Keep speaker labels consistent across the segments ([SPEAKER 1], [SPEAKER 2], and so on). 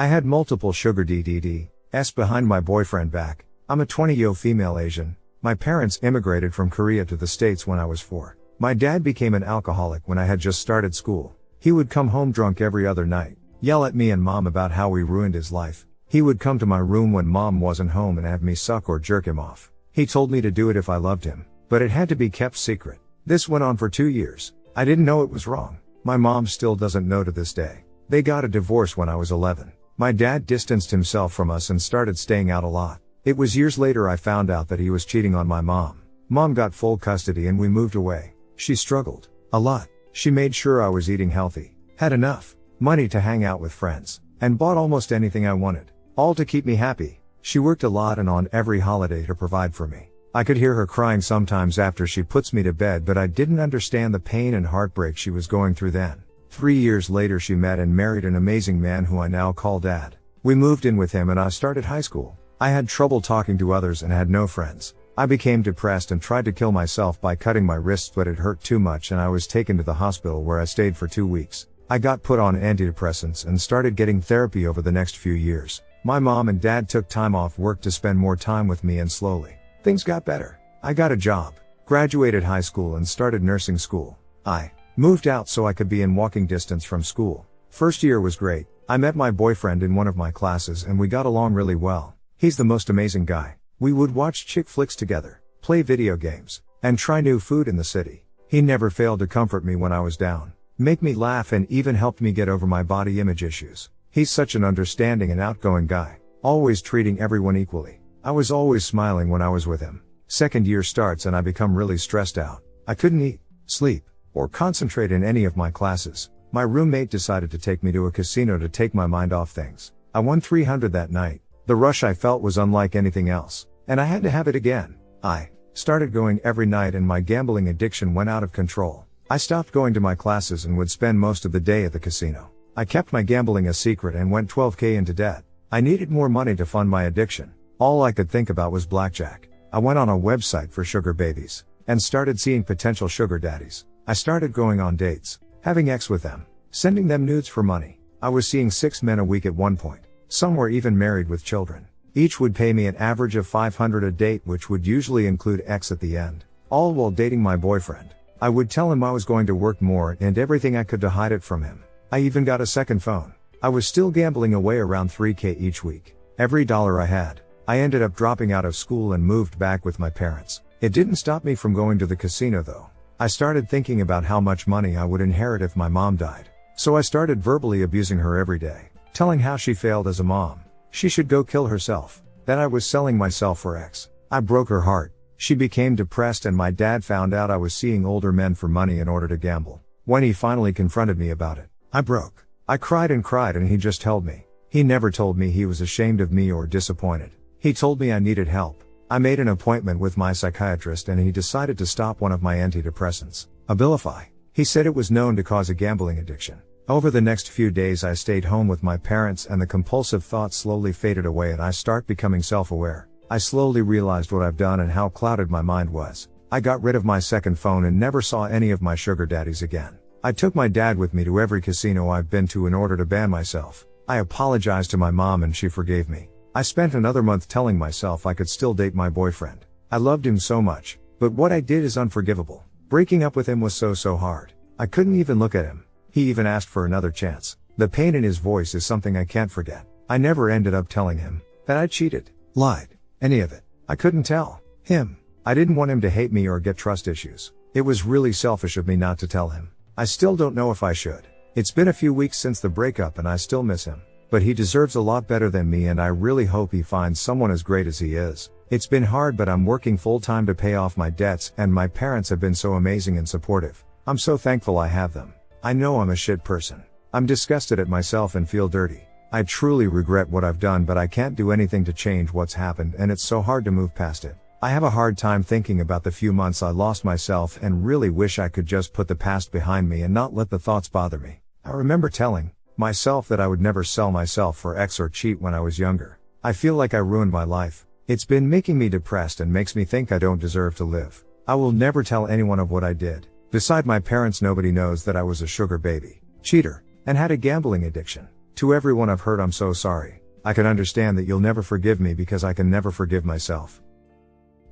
[SPEAKER 1] I had multiple sugar DDDs behind my boyfriend back. I'm a 20-year female Asian. My parents immigrated from Korea to the States when I was 4. My dad became an alcoholic when I had just started school. He would come home drunk every other night, yell at me and mom about how we ruined his life. He would come to my room when mom wasn't home and have me suck or jerk him off. He told me to do it if I loved him, but it had to be kept secret. This went on for 2 years. I didn't know it was wrong. My mom still doesn't know to this day. They got a divorce when I was 11. My dad distanced himself from us and started staying out a lot. It was years later I found out that he was cheating on my mom. Mom got full custody and we moved away. She struggled a lot. She made sure I was eating healthy, had enough money to hang out with friends, and bought almost anything I wanted, all to keep me happy. She worked a lot and on every holiday to provide for me. I could hear her crying sometimes after she puts me to bed, but I didn't understand the pain and heartbreak she was going through then. 3 years later she met and married an amazing man who I now call Dad. We moved in with him and I started high school. I had trouble talking to others and had no friends. I became depressed and tried to kill myself by cutting my wrists, but it hurt too much and I was taken to the hospital where I stayed for 2 weeks. I got put on antidepressants and started getting therapy over the next few years. My mom and dad took time off work to spend more time with me and slowly, things got better. I got a job, graduated high school and started nursing school. I moved out so I could be in walking distance from school. First year was great. I met my boyfriend in one of my classes and we got along really well. He's the most amazing guy. We would watch chick flicks together, play video games, and try new food in the city. He never failed to comfort me when I was down, make me laugh and even helped me get over my body image issues. He's such an understanding and outgoing guy, always treating everyone equally. I was always smiling when I was with him. Second year starts and I become really stressed out. I couldn't eat, sleep, or concentrate in any of my classes. My roommate decided to take me to a casino to take my mind off things. I won $300 that night. The rush I felt was unlike anything else, and I had to have it again. I started going every night and my gambling addiction went out of control. I stopped going to my classes and would spend most of the day at the casino. I kept my gambling a secret and went $12,000 into debt. I needed more money to fund my addiction. All I could think about was blackjack. I went on a website for sugar babies, and started seeing potential sugar daddies. I started going on dates, having sex with them, sending them nudes for money. I was seeing 6 men a week at one point. Some were even married with children. Each would pay me an average of $500 a date, which would usually include X at the end, all while dating my boyfriend. I would tell him I was going to work more and everything I could to hide it from him. I even got a second phone. I was still gambling away around $3,000 each week. Every dollar I had. I ended up dropping out of school and moved back with my parents. It didn't stop me from going to the casino though. I started thinking about how much money I would inherit if my mom died. So I started verbally abusing her every day, telling how she failed as a mom. She should go kill herself. That I was selling myself for X. I broke her heart. She became depressed and my dad found out I was seeing older men for money in order to gamble. When he finally confronted me about it, I broke. I cried and he just held me. He never told me he was ashamed of me or disappointed. He told me I needed help. I made an appointment with my psychiatrist and he decided to stop one of my antidepressants, Abilify. He said it was known to cause a gambling addiction. Over the next few days I stayed home with my parents and the compulsive thoughts slowly faded away and I start becoming self-aware. I slowly realized what I've done and how clouded my mind was. I got rid of my second phone and never saw any of my sugar daddies again. I took my dad with me to every casino I've been to in order to ban myself. I apologized to my mom and she forgave me. I spent another month telling myself I could still date my boyfriend. I loved him so much, but what I did is unforgivable. Breaking up with him was so hard. I couldn't even look at him. He even asked for another chance. The pain in his voice is something I can't forget. I never ended up telling him that I cheated, lied, any of it. I couldn't tell him. I didn't want him to hate me or get trust issues. It was really selfish of me not to tell him. I still don't know if I should. It's been a few weeks since the breakup and I still miss him. But he deserves a lot better than me and I really hope he finds someone as great as he is. It's been hard but I'm working full time to pay off my debts and my parents have been so amazing and supportive. I'm so thankful I have them. I know I'm a shit person. I'm disgusted at myself and feel dirty. I truly regret what I've done but I can't do anything to change what's happened and it's so hard to move past it. I have a hard time thinking about the few months I lost myself and really wish I could just put the past behind me and not let the thoughts bother me. I remember telling myself that I would never sell myself for X or cheat when I was younger. I feel like I ruined my life. It's been making me depressed and makes me think I don't deserve to live. I will never tell anyone of what I did. Beside my parents, nobody knows that I was a sugar baby, cheater, and had a gambling addiction. To everyone I've hurt, I'm so sorry. I can understand that you'll never forgive me because I can never forgive myself.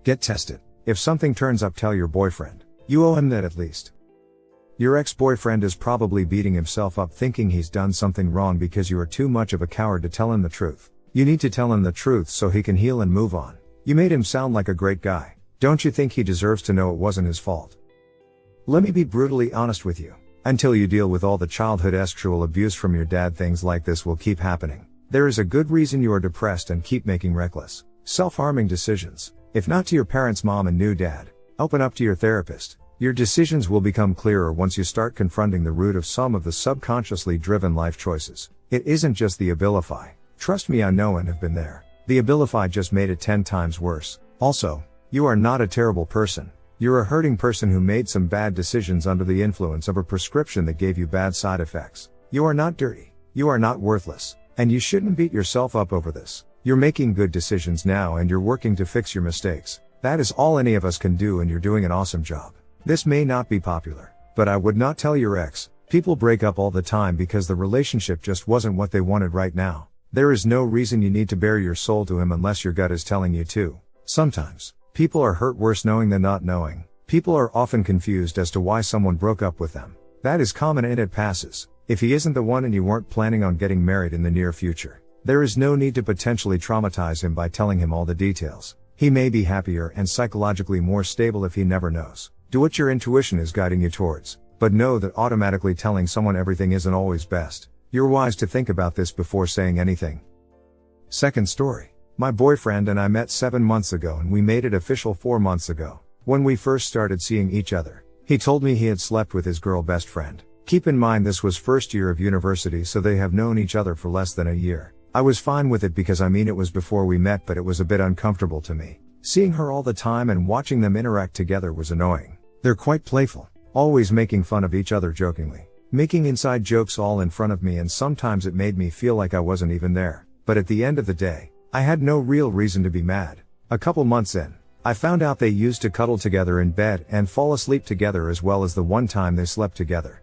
[SPEAKER 1] Get tested. If something turns up, tell your boyfriend. You owe him that at least. Your ex-boyfriend is probably beating himself up thinking he's done something wrong because you are too much of a coward to tell him the truth. You need to tell him the truth so he can heal and move on. You made him sound like a great guy. Don't you think he deserves to know it wasn't his fault? Let me be brutally honest with you. Until you deal with all the childhood sexual abuse from your dad, things like this will keep happening. There is a good reason you are depressed and keep making reckless, self-harming decisions. If not to your parents' mom and new dad, open up to your therapist. Your decisions will become clearer once you start confronting the root of some of the subconsciously driven life choices. It isn't just the Abilify. Trust me, I know and have been there. The Abilify just made it 10 times worse. Also, you are not a terrible person. You're a hurting person who made some bad decisions under the influence of a prescription that gave you bad side effects. You are not dirty. You are not worthless. And you shouldn't beat yourself up over this. You're making good decisions now and you're working to fix your mistakes. That is all any of us can do, and you're doing an awesome job. This may not be popular, but I would not tell your ex. People break up all the time because the relationship just wasn't what they wanted right now. There is no reason you need to bare your soul to him unless your gut is telling you to. Sometimes, people are hurt worse knowing than not knowing. People are often confused as to why someone broke up with them. That is common and it passes. If he isn't the one and you weren't planning on getting married in the near future, there is no need to potentially traumatize him by telling him all the details. He may be happier and psychologically more stable if he never knows. Do what your intuition is guiding you towards, but know that automatically telling someone everything isn't always best. You're wise to think about this before saying anything. Second story. My boyfriend and I met 7 months ago and we made it official 4 months ago. When we first started seeing each other, he told me he had slept with his girl best friend. Keep in mind this was first year of university, so they have known each other for less than a year. I was fine with it because it was before we met, but it was a bit uncomfortable to me. Seeing her all the time and watching them interact together was annoying. They're quite playful, always making fun of each other jokingly, making inside jokes all in front of me, and sometimes it made me feel like I wasn't even there. But at the end of the day, I had no real reason to be mad. A couple months in, I found out they used to cuddle together in bed and fall asleep together, as well as the one time they slept together.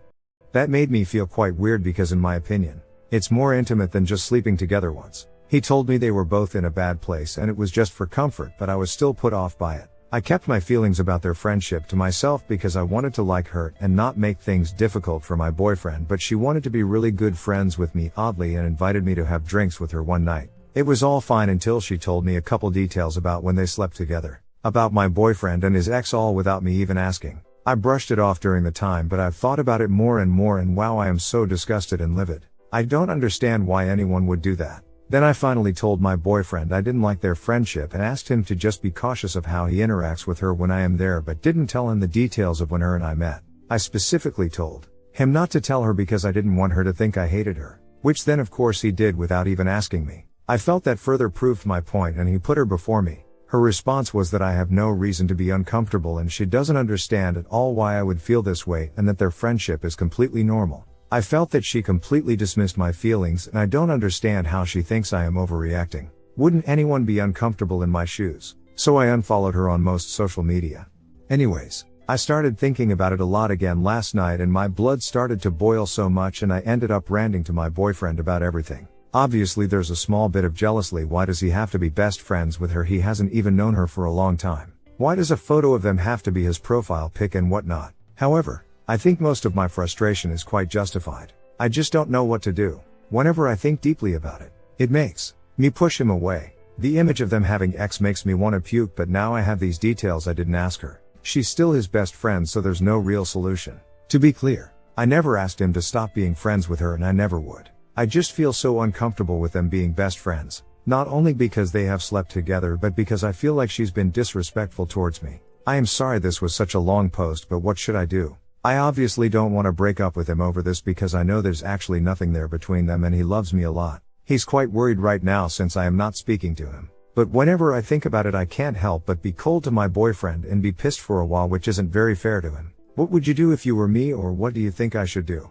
[SPEAKER 1] That made me feel quite weird because in my opinion, it's more intimate than just sleeping together once. He told me they were both in a bad place and it was just for comfort, but I was still put off by it. I kept my feelings about their friendship to myself because I wanted to like her and not make things difficult for my boyfriend, but she wanted to be really good friends with me oddly and invited me to have drinks with her one night. It was all fine until she told me a couple details about when they slept together, about my boyfriend and his ex, all without me even asking. I brushed it off during the time, but I've thought about it more and more, and wow, I am so disgusted and livid. I don't understand why anyone would do that. Then I finally told my boyfriend I didn't like their friendship and asked him to just be cautious of how he interacts with her when I am there, but didn't tell him the details of when her and I met. I specifically told him not to tell her because I didn't want her to think I hated her, which then of course he did without even asking me. I felt that further proved my point and he put her before me. Her response was that I have no reason to be uncomfortable and she doesn't understand at all why I would feel this way and that their friendship is completely normal. I felt that she completely dismissed my feelings and I don't understand how she thinks I am overreacting. Wouldn't anyone be uncomfortable in my shoes? So I unfollowed her on most social media. Anyways, I started thinking about it a lot again last night and my blood started to boil so much and I ended up ranting to my boyfriend about everything. Obviously there's a small bit of jealousy. Why does he have to be best friends with her? He hasn't even known her for a long time. Why does a photo of them have to be his profile pic and whatnot? However, I think most of my frustration is quite justified. I just don't know what to do. Whenever I think deeply about it, it makes me push him away. The image of them having X makes me want to puke, but now I have these details I didn't ask her. She's still his best friend, so there's no real solution. To be clear, I never asked him to stop being friends with her and I never would. I just feel so uncomfortable with them being best friends. Not only because they have slept together, but because I feel like she's been disrespectful towards me. I am sorry this was such a long post, but what should I do? I obviously don't want to break up with him over this because I know there's actually nothing there between them and he loves me a lot. He's quite worried right now since I am not speaking to him. But whenever I think about it, I can't help but be cold to my boyfriend and be pissed for a while, which isn't very fair to him. What would you do if you were me, or what do you think I should do?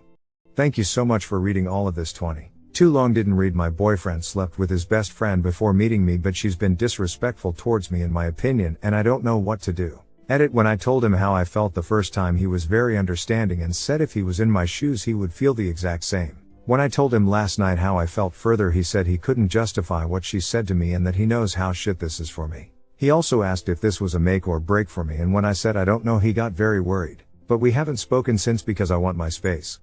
[SPEAKER 1] Thank you so much for reading all of this. 20. Too long. Didn't read. My boyfriend slept with his best friend before meeting me, but she's been disrespectful towards me in my opinion, and I don't know what to do. Edit. When I told him how I felt the first time, he was very understanding and said if he was in my shoes he would feel the exact same. When I told him last night how I felt further, he said he couldn't justify what she said to me and that he knows how shit this is for me. He also asked if this was a make or break for me, and when I said I don't know, he got very worried. But we haven't spoken since because I want my space.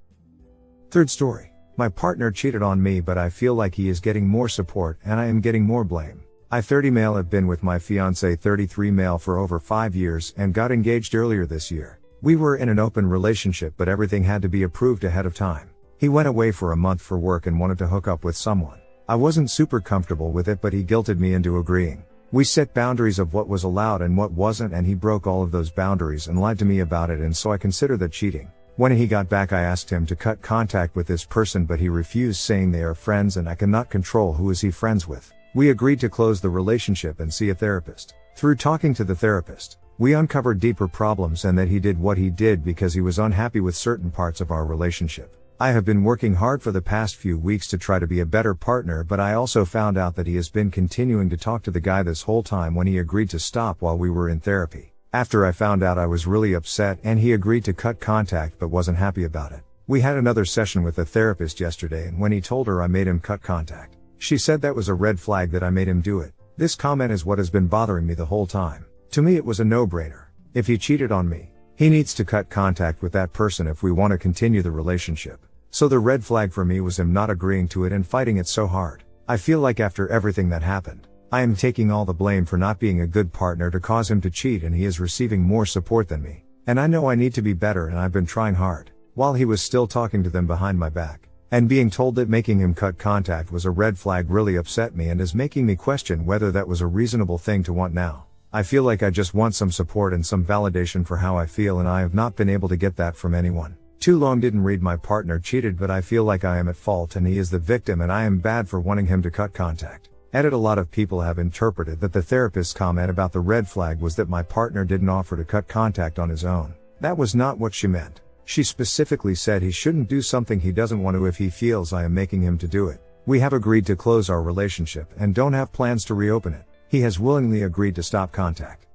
[SPEAKER 1] Third story. My partner cheated on me, but I feel like he is getting more support and I am getting more blame. I 30 male have been with my fiancé 33 male for over 5 years and got engaged earlier this year. We were in an open relationship, but everything had to be approved ahead of time. He went away for a month for work and wanted to hook up with someone. I wasn't super comfortable with it, but he guilted me into agreeing. We set boundaries of what was allowed and what wasn't, and he broke all of those boundaries and lied to me about it, and so I consider that cheating. When he got back, I asked him to cut contact with this person, but he refused, saying they are friends and I cannot control who is he friends with. We agreed to close the relationship and see a therapist. Through talking to the therapist, we uncovered deeper problems and that he did what he did because he was unhappy with certain parts of our relationship. I have been working hard for the past few weeks to try to be a better partner, but I also found out that he has been continuing to talk to the guy this whole time when he agreed to stop while we were in therapy. After I found out, I was really upset and he agreed to cut contact but wasn't happy about it. We had another session with the therapist yesterday, and when he told her I made him cut contact, she said that was a red flag that I made him do it. This comment is what has been bothering me the whole time. To me, it was a no-brainer. If he cheated on me, he needs to cut contact with that person if we want to continue the relationship. So the red flag for me was him not agreeing to it and fighting it so hard. I feel like after everything that happened, I am taking all the blame for not being a good partner to cause him to cheat, and he is receiving more support than me. And I know I need to be better, and I've been trying hard. While he was still talking to them behind my back, and being told that making him cut contact was a red flag really upset me and is making me question whether that was a reasonable thing to want now. I feel like I just want some support and some validation for how I feel, and I have not been able to get that from anyone. Too long didn't read my partner cheated, but I feel like I am at fault and he is the victim, and I am bad for wanting him to cut contact. Edit. A lot of people have interpreted that the therapist's comment about the red flag was that my partner didn't offer to cut contact on his own. That was not what she meant. She specifically said he shouldn't do something he doesn't want to if he feels I am making him to do it. We have agreed to close our relationship and don't have plans to reopen it. He has willingly agreed to stop contact.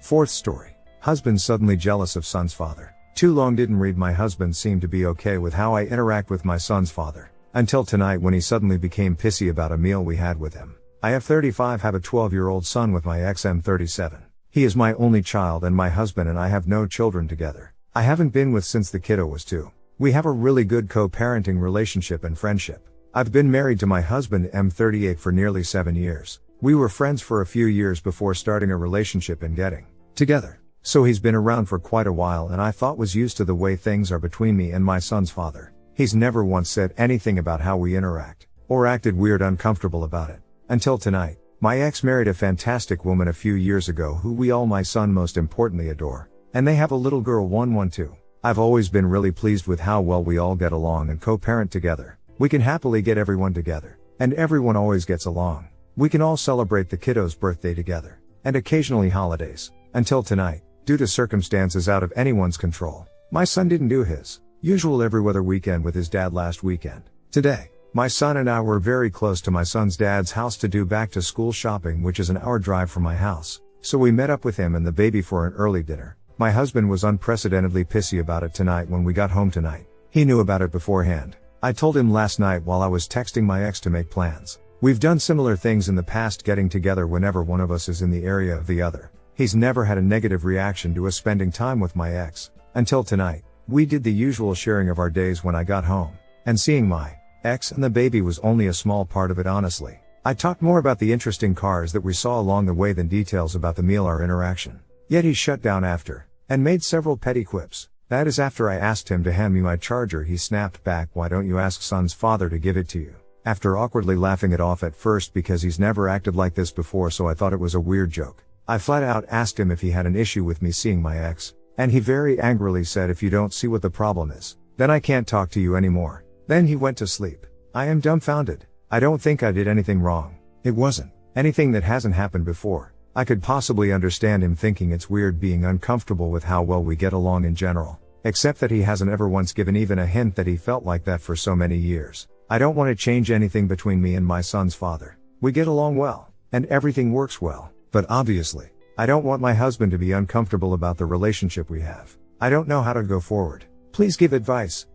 [SPEAKER 1] Fourth story. Husband suddenly jealous of son's father. Too long didn't read. My husband seemed to be okay with how I interact with my son's father. Until tonight, when he suddenly became pissy about a meal we had with him. I have 35, have a 12-year-old son with my ex. I'm 37. He is my only child, and my husband and I have no children together. I haven't been with since the kiddo was 2. We have a really good co-parenting relationship and friendship. I've been married to my husband M38 for nearly 7 years. We were friends for a few years before starting a relationship and getting together. So he's been around for quite a while, and I thought was used to the way things are between me and my son's father. He's never once said anything about how we interact, or acted weird uncomfortable about it. Until tonight. My ex married a fantastic woman a few years ago who we all, my son most importantly, adore. And they have a little girl 112. I've always been really pleased with how well we all get along and co-parent together. We can happily get everyone together. And everyone always gets along. We can all celebrate the kiddo's birthday together. And occasionally holidays. Until tonight, due to circumstances out of anyone's control, my son didn't do his usual every other weekend with his dad last weekend. Today, my son and I were very close to my son's dad's house to do back to school shopping, which is an hour drive from my house. So we met up with him and the baby for an early dinner. My husband was unprecedentedly pissy about it tonight when we got home tonight. He knew about it beforehand. I told him last night while I was texting my ex to make plans. We've done similar things in the past, getting together whenever one of us is in the area of the other. He's never had a negative reaction to us spending time with my ex. Until tonight, we did the usual sharing of our days when I got home. And seeing my ex and the baby was only a small part of it, honestly. I talked more about the interesting cars that we saw along the way than details about the meal, our interaction. Yet he shut down after, and made several petty quips. That is after I asked him to hand me my charger. He snapped back, "Why don't you ask son's father to give it to you?" After awkwardly laughing it off at first because he's never acted like this before, so I thought it was a weird joke. I flat out asked him if he had an issue with me seeing my ex, and he very angrily said, "If you don't see what the problem is, then I can't talk to you anymore." Then he went to sleep. I am dumbfounded. I don't think I did anything wrong. It wasn't anything that hasn't happened before. I could possibly understand him thinking it's weird being uncomfortable with how well we get along in general, except that he hasn't ever once given even a hint that he felt like that for so many years. I don't want to change anything between me and my son's father. We get along well, and everything works well, but obviously, I don't want my husband to be uncomfortable about the relationship we have. I don't know how to go forward. Please give advice.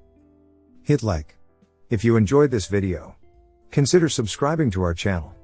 [SPEAKER 1] Hit like If you enjoyed this video, consider subscribing to our channel.